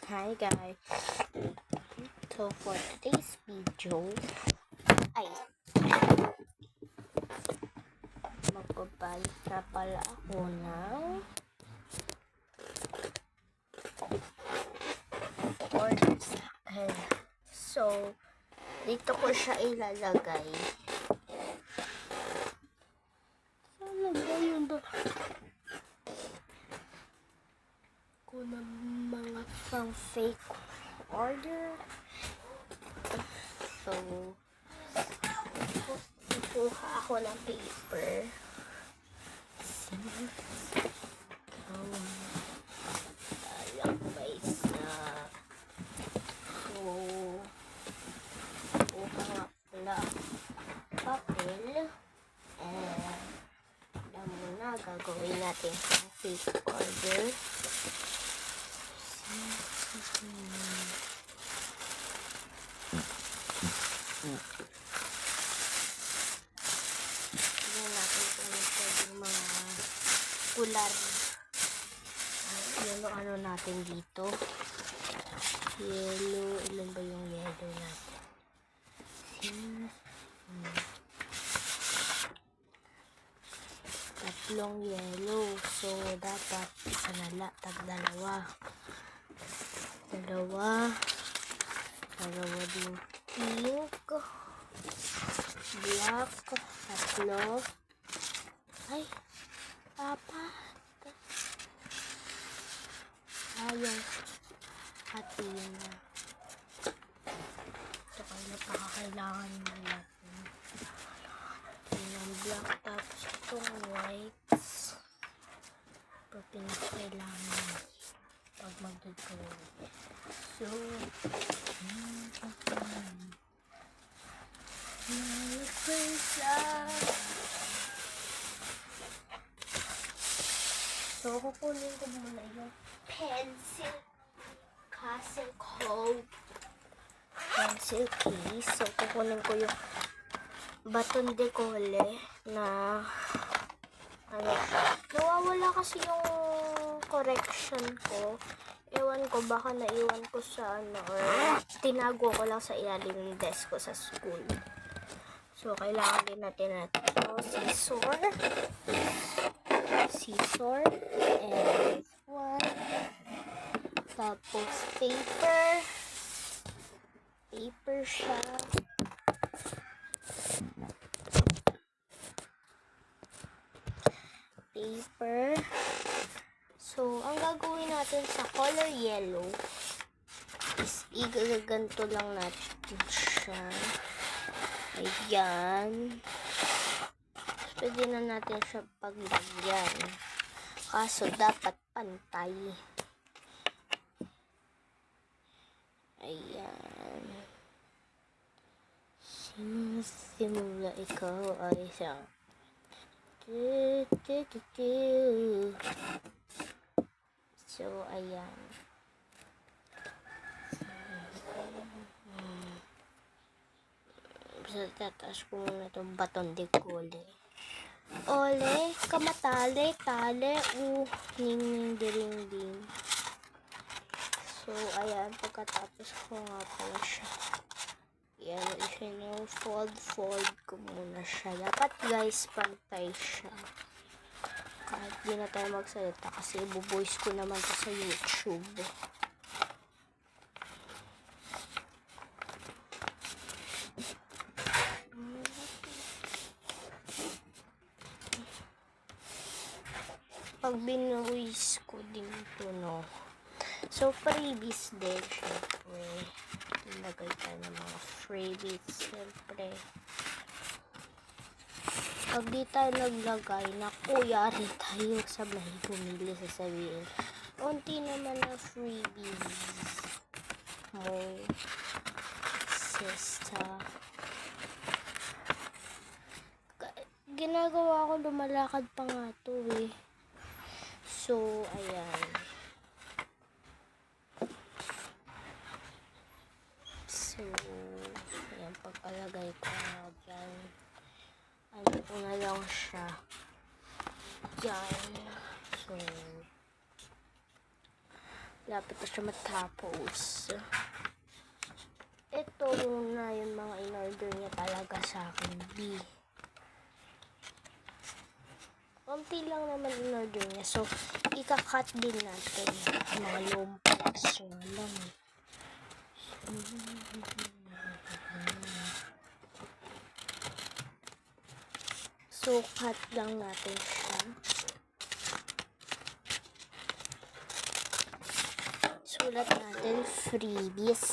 Hi guys. So for today's video ay magpapalik na pala ako ng order sa akin. So dito ko siya ilalagay. Saan ba yun doon? Ko ng mga pang fake order. So kukuha ako ng paper. Alam ko ba isa? So kuha nga pala papel. Alam mo na, gagawin natin ang fake order. Tignan natin kung pwedeng mga kular. Ano natin dito? Yellow. Ilan ba yung yellow natin? Tatlong yellow. So, dapat isa na lang. Dalawa din pink, black, tatlo, ay, apat, ayaw, hatiin na. Ito kaya pakakailangan na natin yung black, tapos itong whites ito pinakailangan pag magdodrawing. So kukunin ko muna yung pencil case. So kukunin ko yung baton de colle na nawawala kasi yung correction ko. Ewan ko, baka naiwan ko sa or tinago ko lang sa ilalim ng desk ko sa school. So kailangan din natin ito, scissor and one, tapos paper siya, so ang gagawin natin sa color yellow is igaganto lang natin siya, ayan. Pwede na natin siya paglagyan, kaso dapat pantay. Ayan. Simula ikaw ay isang so ayan. So tataas ko muna itong baton de colle. Ole, kamatali, tale, ning ding. So, ayan, pagkatapos ko nga pala siya. Yan, fold ko muna siya. Dapat guys, pantay siya. Kahit di na tayo magsalita kasi ibu-voice ko naman to sa YouTube. Pag binuwis ko din ito, no. So, freebies din, syempre. Ilagay tayo ng mga freebies, syempre. Pag di tayo naglagay, naku, yari tayo sa may bumili, sasabihin. Unti naman na freebies mo, sister. Ginagawa ko, lumalakad pa nga to eh. So, ayan. So, ayan, pagkalagay ko dyan, ano ko na lang siya dyan. So, Lapit na siya matapos. Ito muna yung mga in-order niya talaga sa akin, B. Konti lang naman in-order niya. So, ika-cut din natin mga lumpas. So, alam eh. So, cut lang natin siya. Sulat natin, freebies.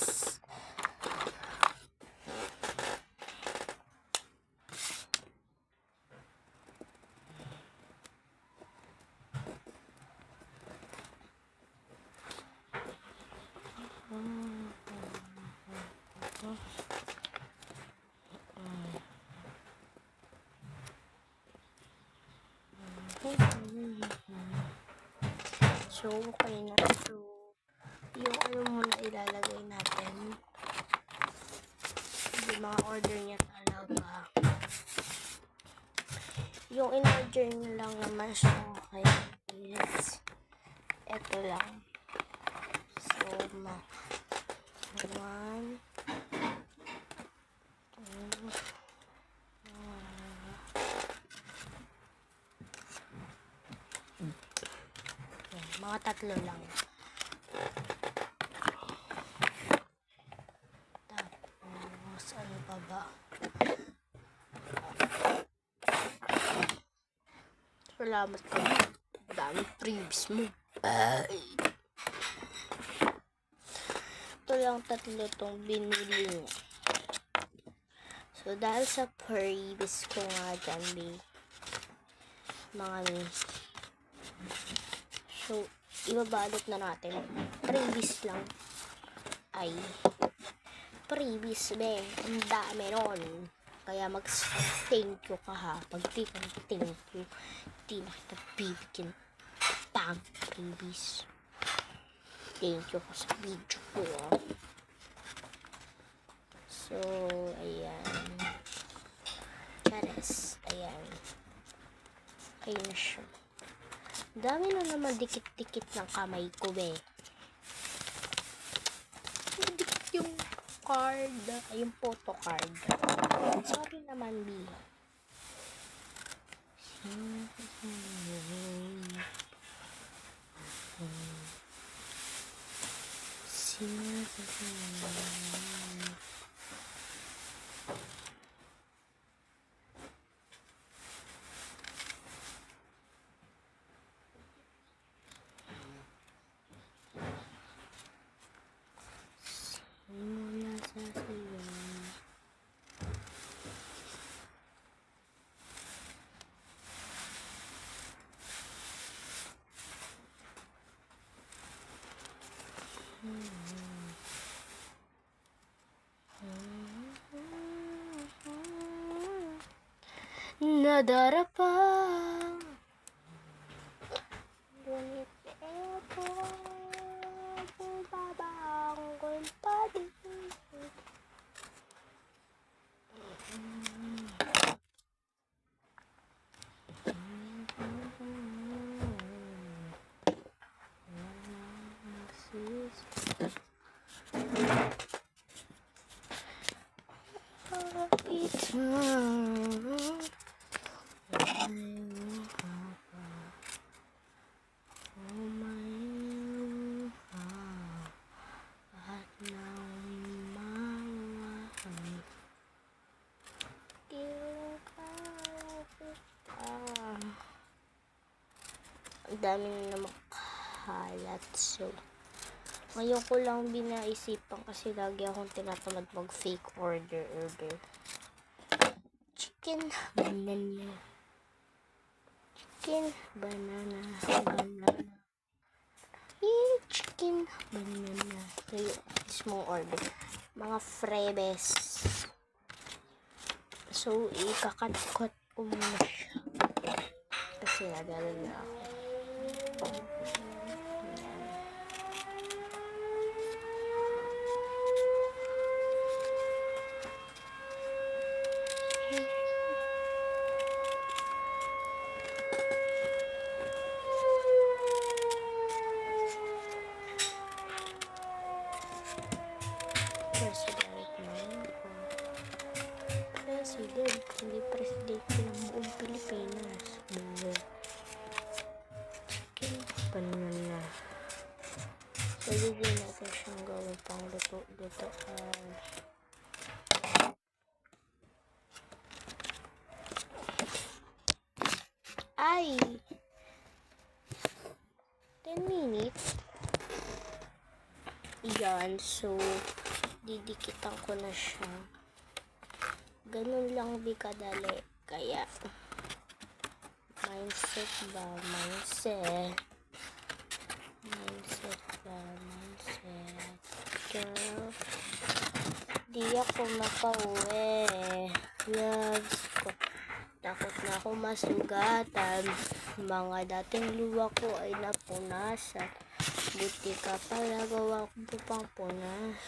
So, okay na. So, yung ano muna ilalagay natin. Yung mga order niya talaga. Yung in-order niya lang naman siya. Okay. Yes. Ito lang. So, one, two, mga tatlo lang. Tapos, ano pa ba? Salamat ka. Dami freebies mo. Ito lang tatlo tong binili niya. So, dahil sa freebies ko nga dyan, mga so, ibabalot na natin. Freebies lang. Ay, freebies, be. Ang dami nun. Kaya mag-thank you ka ha. Pag di ka thank you, di na kita bibigyan tag freebies. Thank you ka sa video ko. So, ayan. Chares. Ayan. Ayun na siya. Dami na naman dikit-dikit ng kamay ko, be. Dikit yung card. Yung photo card. Sorry naman, B. Mula sa siya. Nadarapa. Ngunit ito bumabangon pa din. Ang daming na makalat. So, ngayon ko lang binaisipan kasi lagi akong tinatamad mag-fake order. Chicken, banana. Chicken, banana, banana. Chicken, banana. So, yung mismong order. Mga freebes. So, ikakat-cut ko muna siya. Kasi nagalag na ako. President man. President, hindi presidente ng buong Pilipinas. Chicken banana. Pwede din natin siyang gawin pang luto-lutoan. Ay! 10 minutes. Yan, so didikitan ko na siya. Ganun lang di kadali. Kaya mindset ba? Mindset. Girl. Di ako makauwi. Loves ko. Takot na ako masugatan. Mga dating luwa ko ay napunasan. Buti ka pala gawa ko pang punas.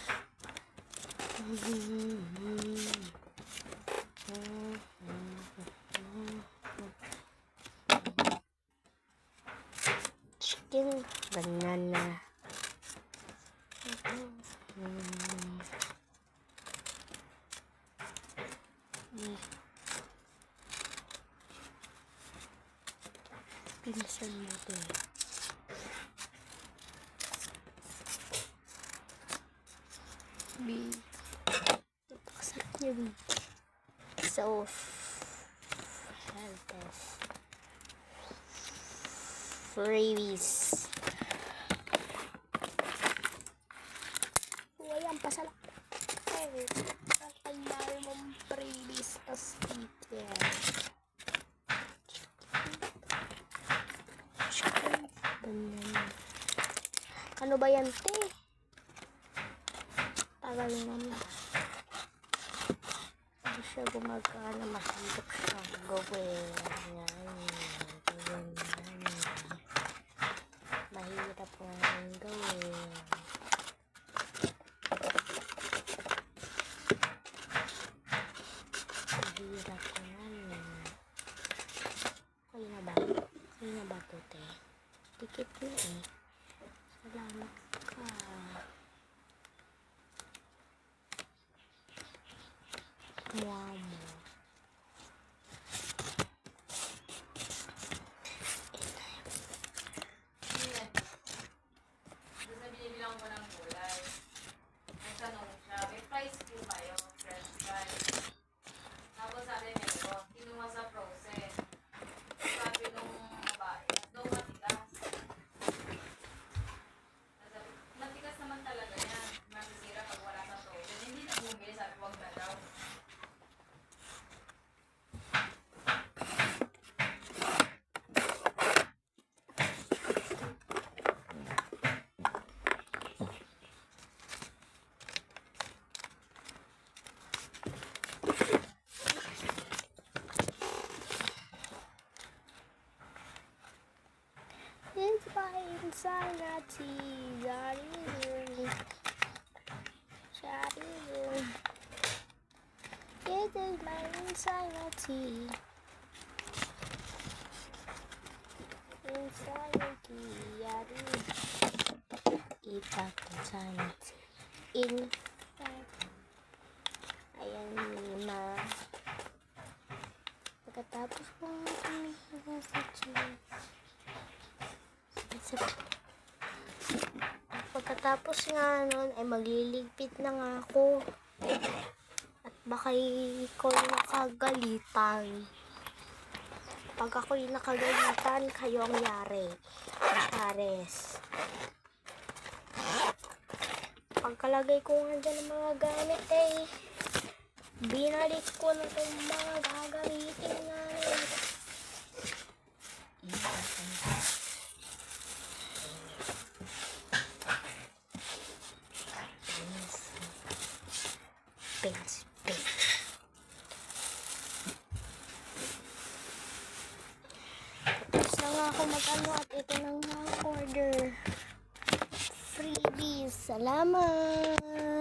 Chicken banana. Pinsan mo ito. Napakasarap niya, B. So, healthy. Freebies. Walang pasalak. Kakayal mong freebies as teacher. Ano ba yan, te? Tagal naman. Hindi siya gumagana. Mahirap siyang gawin. Mahirap nga gawin. Mahirap nga. Kaya na ba? Kaya na ba ito, te? Dikit mo eh. Salamat ka. Wow mo. Basta binibilang ko ng gulay. Ang tanong siya, may price po kayo, french fries. Tapos sabi nito, kinuha sa frozen. Sabi nung babae, daw matigas. Sabi, matigas naman talaga yan. Masisira pag wala sa frozen. Hindi na bumili, sabi wag na daw. It's my insanity. It is my insanity. Insanity. Insanity. Ayan na. Pagkatapos kong tumihiga sa cheese. Pagkatapos nga nun ay magliligpit na nga ako. At baka ikaw nakagalitan. Pag ako'y nakagalitan, kayo ang yari. Chares. Pagkalagay ko nga dyan ng mga gamit binalik ko na itong mga gagamitin nga. Paste. Tapos na nga ako mag-ano at ito na nga order. Freebies. Salamat!